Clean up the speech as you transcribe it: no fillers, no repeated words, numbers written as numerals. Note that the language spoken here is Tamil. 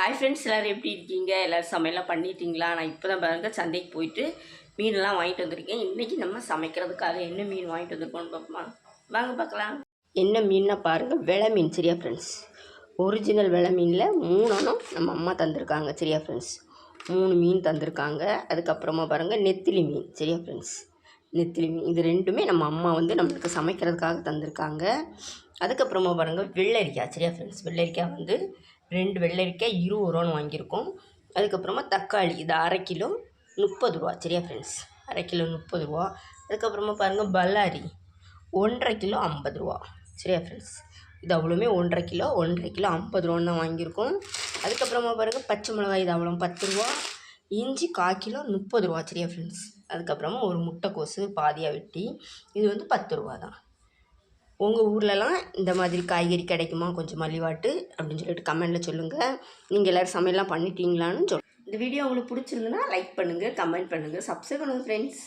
ஹாய் ஃப்ரெண்ட்ஸ், எல்லோரும் எப்படி இருக்கீங்க? எல்லோரும் சமையலாம் பண்ணிட்டீங்களா? நான் இப்போ தான் பாருங்கள் சந்தைக்கு போயிட்டு மீனெல்லாம் வாங்கிட்டு வந்திருக்கேன். இன்றைக்கி நம்ம சமைக்கிறதுக்காக என்ன மீன் வாங்கிட்டு வந்திருக்கோன்னு பார்ப்போமா? வாங்க பார்க்கலாம். என்ன மீன்னா பாருங்கள், வெலை மீன். சரியா ஃப்ரெண்ட்ஸ்? ஒரிஜினல் வெலை மீனில் 3 நம்ம அம்மா தந்திருக்காங்க. சரியா ஃப்ரெண்ட்ஸ்? 3 மீன் தந்திருக்காங்க. அதுக்கப்புறமா பாருங்கள் நெத்திலி மீன். சரியா ஃப்ரெண்ட்ஸ்? நெத்திலி மீன் இது 2மே நம்ம அம்மா வந்து நம்மளுக்கு சமைக்கிறதுக்காக தந்திருக்காங்க. அதுக்கப்புறமா பாருங்கள் வெள்ளரிக்காய். சரியா ஃப்ரெண்ட்ஸ்? வெள்ளரிக்காய் வந்து 2 வெள்ளரிக்காய் 20 ரூபான்னு வாங்கியிருக்கோம். அதுக்கப்புறமா தக்காளி இது அரை கிலோ 30 ரூபா. சரியா ஃப்ரெண்ட்ஸ்? அரை கிலோ 30 ரூபா. அதுக்கப்புறமா பாருங்கள் பல்லாரி 1,5 கிலோ 50 ரூபா. சரியா ஃப்ரெண்ட்ஸ்? இது அவ்வளோமே 1,5 கிலோ 50 ரூபான்னு தான் வாங்கியிருக்கோம். அதுக்கப்புறமா பாருங்கள் பச்சை மிளகாய் இது அவ்வளோ 10 ரூபா. இஞ்சி 1/4 கிலோ 30 ரூபா. சரியா ஃப்ரெண்ட்ஸ்? அதுக்கப்புறமா ஒரு முட்டைக்கோசு பாதியாக வெட்டி இது வந்து 10 ரூபா தான். உங்கள் ஊர்லலாம் இந்த மாதிரி காய்கறி கிடைக்குமா கொஞ்சம் மலிவாட்டு அப்படின்னு சொல்லிட்டு கமெண்ட்டில் சொல்லுங்கள். நீங்கள் எல்லோரும் சமையல்லாம் பண்ணிட்டீங்களான்னு இந்த வீடியோ உங்களுக்கு பிடிச்சிருந்துன்னா லைக் பண்ணுங்கள், கமெண்ட் பண்ணுங்கள், சப்ஸ்கிரைப் பண்ணுங்கள் ஃப்ரெண்ட்ஸ்.